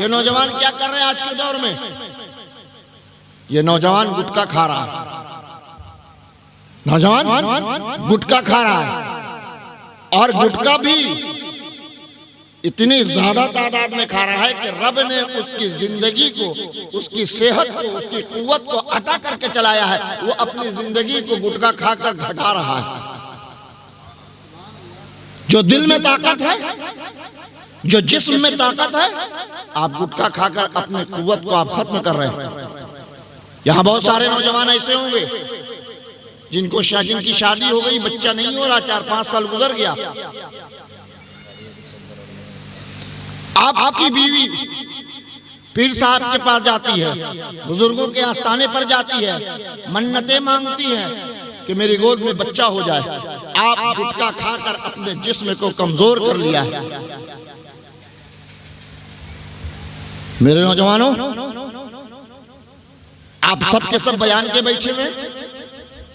ये नौजवान क्या कर रहे हैं आज के दौर में? ये नौजवान गुटखा खा रहा है, नौजवान गुटखा खा रहा है, और गुटखा भी इतनी ज्यादा तादाद में खा रहा है कि रब ने उसकी जिंदगी को, उसकी सेहत को, उसकी कुव्वत को अता करके चलाया है। वो अपनी जिंदगी को गुटखा खाकर घटा रहा है। जो दिल में ताकत है, जो जिस्म में ताकत है, आप गुटखा खाकर अपनी कुव्वत को आप खत्म कर रहे हैं। यहां बहुत सारे नौजवान ऐसे होंगे जिनकी शादी हो गई, बच्चा नहीं हो रहा, 4-5 साल गुजर गया। आपकी बीवी पीर साहब के पास जाती है, बुजुर्गों के आस्थाने पर जाती है, मन्नतें मांगती है कि मेरी गोद में बच्चा हो जाए। आप गुटखा खाकर अपने जिस्म को कमजोर कर लिया है। मेरे नौजवानों, आप सब के सब बयान के बैठे हुए,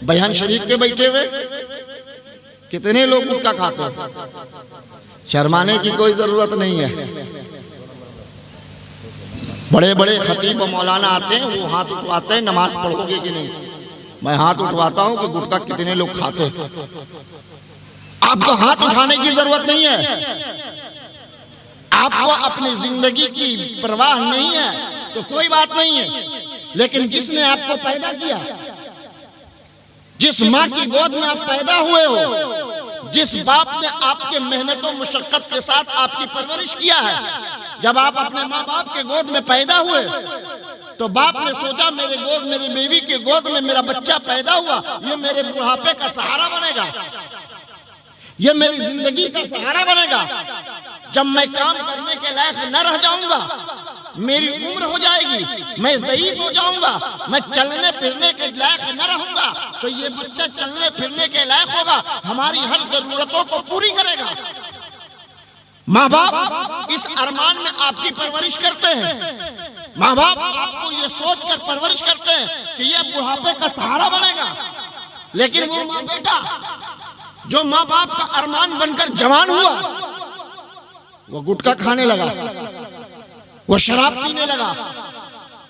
बयान शरीफ पे बैठे हुए, कितने लोग गुटखा खाते हैं? शर्माने की कोई जरूरत नहीं है। बड़े बड़े खतीब और मौलाना आते हैं, वो हाथ उठवाते हैं, नमाज पढ़ोगे कि नहीं? मैं हाथ उठवाता हूं कि गुटखा कितने लोग खाते हैं। आपको हाथ उठाने की जरूरत नहीं है। आपको अपनी जिंदगी की परवाह नहीं है तो कोई बात नहीं है, लेकिन जिसने आपको पैदा किया, जिस माँ की गोद में आप पैदा हुए हो, जिस बाप ने आपके मेहनतों मुशक्कत के साथ आपकी परवरिश किया है, जब आप अपने माँ बाप के गोद में पैदा हुए तो बाप ने सोचा मेरे गोद, मेरी बीवी के गोद में मेरा बच्चा पैदा हुआ, ये मेरे बुढ़ापे का सहारा बनेगा, ये मेरी जिंदगी का सहारा बनेगा। जब मैं काम करने के लायक न रह जाऊंगा, मेरी उम्र हो जाएगी, मैं ज़ईफ हो जाऊंगा, मैं चलने फिरने के लायक न रहूंगा, तो ये बच्चा चलने फिरने के लायक होगा, हमारी हर जरूरतों को पूरी करेगा। माँ बाप इस अरमान में आपकी परवरिश करते हैं। माँ बाप आपको ये सोचकर परवरिश करते हैं कि ये बुढ़ापे का सहारा बनेगा। लेकिन वो माँ बेटा जो माँ बाप का अरमान बनकर जवान हुआ, वो गुटखा खाने लगा, वो शराब पीने लगा,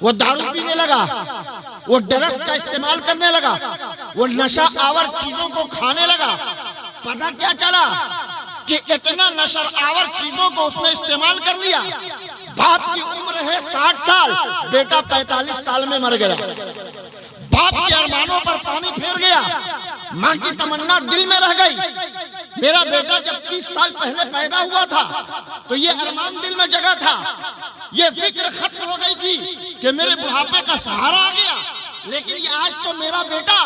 वो दारू पीने लगा, वो ड्रग्स का इस्तेमाल करने लगा, वो नशा आवर चीजों को खाने लगा। पता क्या चला कि इतना नशा आवर चीजों को उसने इस्तेमाल कर लिया, बाप की उम्र है 60 साल, बेटा 45 साल में मर गया। बाप के अरमानों पर पानी फेर गया, माँ की तमन्ना दिल में रह गई। मेरा बेटा जब 30 साल पहले पैदा हुआ था तो ये अरमान दिल में जगा था, ये फिक्र खत्म हो गई थी कि मेरे बुढ़ापे का सहारा आ गया। लेकिन ये आज तो मेरा बेटा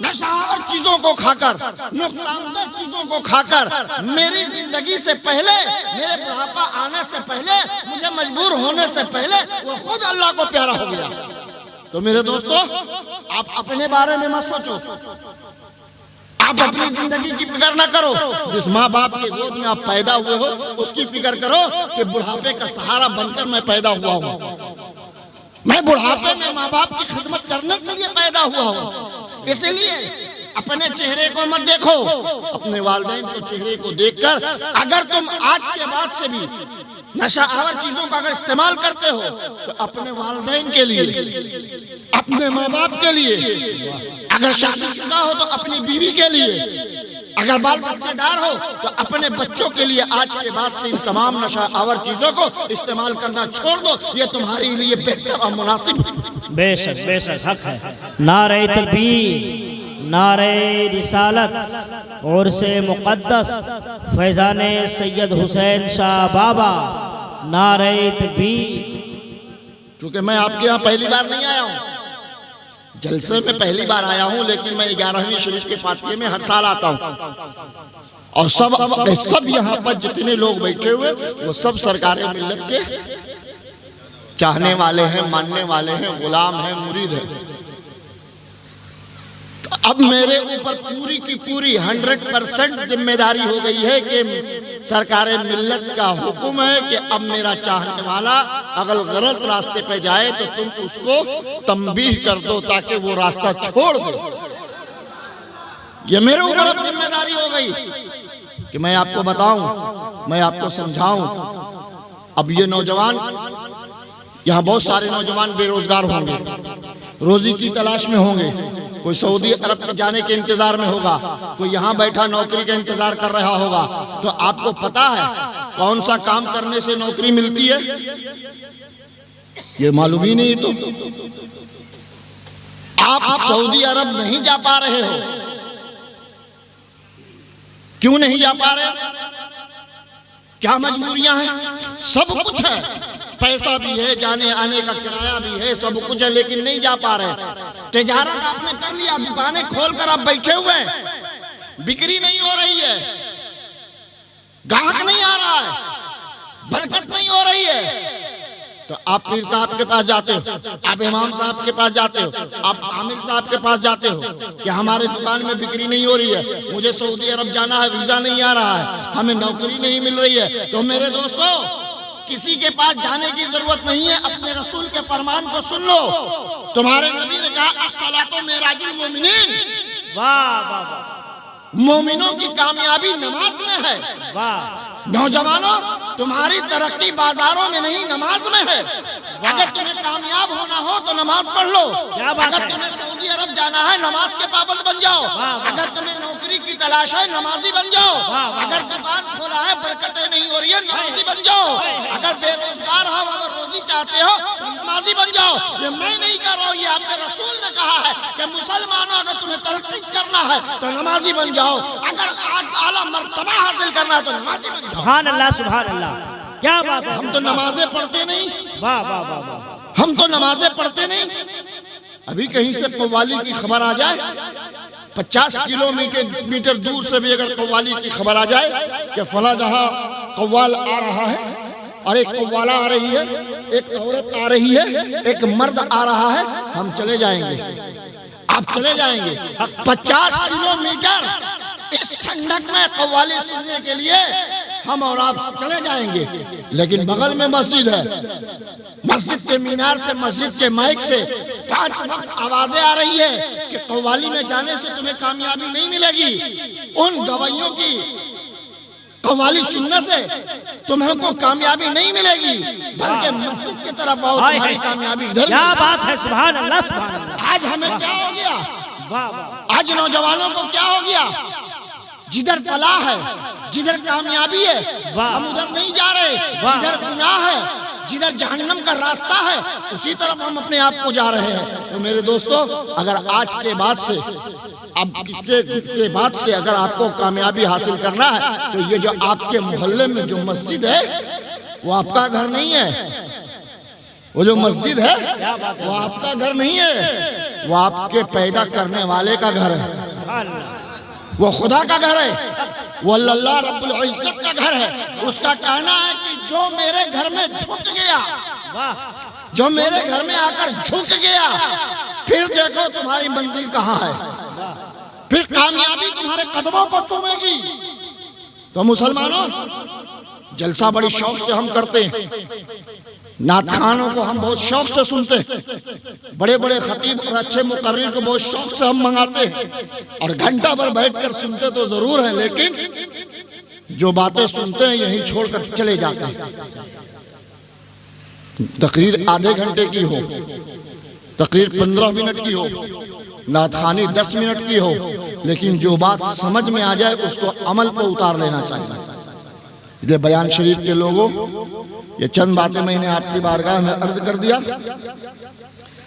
नशावर चीजों को खाकर, नुकसानदेह चीजों को खाकर, मेरी जिंदगी से पहले, मेरे बुढ़ापा आने से पहले, मुझे मजबूर होने से पहले वो खुद अल्लाह को प्यारा हो गया। तो मेरे दोस्तों, आप अपने बारे में मत सोचो, आप अपनी जिंदगी की फिक्र ना करो। जिस माँ बाप के गोद में आप पैदा हुए हो उसकी फिक्र करो कि बुढ़ापे का सहारा बनकर मैं पैदा हुआ हूँ। मैं बुढ़ापे में माँ बाप की खिदमत करने के लिए पैदा हुआ हूँ। इसलिए अपने चेहरे को मत देखो, अपने वालिदैन के चेहरे को देखकर अगर तुम आज के बाद से भी नशा आवर चीजों का अगर इस्तेमाल करते हो तो अपने वालिदैन के लिए, अपने माँ बाप के लिए, अगर शादीशुदा हो तो अपनी बीवी के लिए, अगर बाल बच्चेदार हो तो अपने बच्चों के लिए आज के बाद से इन तमाम नशा आवर चीजों को इस्तेमाल करना छोड़ दो। ये तुम्हारे लिए बेहतर और मुनासिब। बेशक बेशक हक है। नारे तकबीर, नारे रिसालत और से मुक़द्दस फैज़ाने सैयद हुसैन शाह बाबा, नारे तकबीर। चूंकि मैं आपके यहाँ पहली बार नहीं आया हूँ, जलसे में पहली बार आया हूँ, लेकिन मैं 11वीं शरीफ के फातिहे में हर साल आता हूँ। और सब यहाँ पर जितने लोग बैठे हुए वो सब सरकारे मिल्लत के चाहने वाले हैं, मानने वाले हैं, गुलाम हैं, मुरीद हैं। तो अब मेरे ऊपर पूरी की पूरी 100% जिम्मेदारी हो गई है कि सरकारे मिल्लत का हुक्म है कि अब मेरा चाहने वाला अगर गलत रास्ते पे जाए तो तुम उसको तंबीह कर दो ताकि वो रास्ता छोड़ दो। ये मेरे ऊपर अब जिम्मेदारी हो गई कि मैं आपको बताऊं, मैं आपको समझाऊं अब ये नौजवान, यहाँ बहुत सारे नौजवान बेरोजगार होंगे, रोजी की तलाश में होंगे, कोई सऊदी अरब जाने के इंतजार में होगा, कोई यहाँ बैठा नौकरी का इंतजार कर रहा होगा। तो आपको पता है कौन सा काम करने से नौकरी मिलती है? ये मालूम ही नहीं। तो आप सऊदी अरब नहीं जा पा रहे हो, क्यों नहीं जा पा रहे? क्या मजबूरियां हैं? सब कुछ है, पैसा भी है, जाने आने का किराया भी है, सब कुछ है, लेकिन नहीं जा पा रहे। तिजारत आपने कर लिया, दुकानें खोलकर आप बैठे हुए हैं, बिक्री नहीं हो रही है, ग्राहक नहीं आ रहा है, बरकत नहीं हो रही है। तो आप पीर साहब के पास जाते हो, आप इमाम साहब के पास जाते हो, आप आमिर साहब के पास जाते हो कि हमारे दुकान में बिक्री नहीं हो रही है, मुझे सऊदी अरब जाना है, वीजा नहीं आ रहा है, हमें नौकरी नहीं मिल रही है। तो मेरे दोस्तों, किसी के पास जाने की जरूरत नहीं है, अपने रसूल के फरमान को सुन लो। तुम्हारे नबी ने कहा, अस्सलातु मिराजुल मोमिनीन। वाह वाह वाह, मोमिनों की कामयाबी नमाज में है। वाह, नौजवानों, तुम्हारी तरक्की बाजारों में नहीं, नमाज में है। अगर तुम्हें कामयाब होना हो तो नमाज पढ़ लो। अगर तुम्हें सऊदी अरब जाना है, नमाज के पाबंद बन जाओ। अगर तुम्हें नौकरी की तलाश है, नमाजी बन जाओ। अगर दुकान खोला है, बरकतें नहीं हो रही है, नमाजी बन जाओ। अगर बेरोजगार हो, अगर रोजी चाहते हो तो नमाजी बन जाओ। ये मैं नहीं कह रहा हूँ, ये आपके रसूल ने कहा है कि मुसलमानों, अगर तुम्हें तरक्की करना है तो नमाजी बन जाओ, अगर आला मर्तबा हासिल करना है तो नमाजी बन जाओ। सुभान अल्लाह, सुभान अल्लाह, क्या बात है। हम तो नमाजें पढ़ते नहीं। वाह वाह वाह वाह, हम तो नमाजें पढ़ते नहीं। अभी कहीं से कव्वाली की खबर आ जाए, 50 किलोमीटर दूर से भी अगर कव्वाली की खबर आ जाए कि फला जहां कव्वाल आ रहा है, और एक कव्वाला आ रही है, एक औरत आ रही है, एक मर्द आ रहा है, हम चले जाएंगे। आप चले जाएंगे 50 किलोमीटर इस ठंडक में कव्वाली सुनने के लिए, हम और आप चले जाएंगे। लेकिन बगल में मस्जिद है, मस्जिद के मीनार से, मस्जिद के माइक से 5 वक्त आवाजें आ रही है कि कव्वाली में जाने से तुम्हें कामयाबी नहीं मिलेगी। उन गवाहियों की कव्वाली सुनने से तुम्हें को कामयाबी नहीं मिलेगी, बल्कि मस्जिद की तरफ आओ, तुम्हारी कामयाबी इधर। क्या बात है, सुभान अल्लाह, सुभान अल्लाह। आज हमें क्या हो गया? वाह वाह, आज नौजवानों को क्या हो गया? जिधर फलाह है, जिधर कामयाबी है, हम उधर नहीं जा रहे। जिधर गुनाह है, जिधर जहन्नम का रास्ता है, उसी तरफ हम अपने आप को जा रहे हैं। तो मेरे दोस्तों, अगर आज के बाद से, अब किससे के बाद से अगर आपको कामयाबी हासिल करना है, तो ये जो आपके मोहल्ले में जो मस्जिद है, वो आपका घर नहीं है। वो जो मस्जिद है, वो आपका घर नहीं है, वो आपके पैदा करने वाले का घर है। वो खुदा का घर है, वो अल्लाह रब्बुल इज्जत का घर है। उसका कहना है कि जो मेरे घर में झुक गया, जो मेरे घर में आकर झुक गया, फिर देखो तुम्हारी मंजिल कहाँ है, फिर कामयाबी तुम्हारे कदमों को चूमेगी। तो मुसलमानों, जलसा बड़ी शौक से हम करते हैं, नात खानों को हम बहुत शौक से सुनते हैं, बड़े बड़े खतीब और अच्छे मुकर्रिर को बहुत शौक से हम मंगाते हैं, और घंटा भर बैठकर सुनते तो जरूर हैं, लेकिन जो बातें सुनते हैं यहीं छोड़कर चले जाते हैं। तकरीर आधे घंटे की हो, तकरीर 15 मिनट की हो, नात खानी 10 मिनट की हो, लेकिन जो बात समझ में आ जाए उसको अमल पर उतार लेना चाहिए। इसलिए बयान शरीफ के लोगों, ये चंद बातें मैंने आपकी बारगाह में अर्ज कर दिया।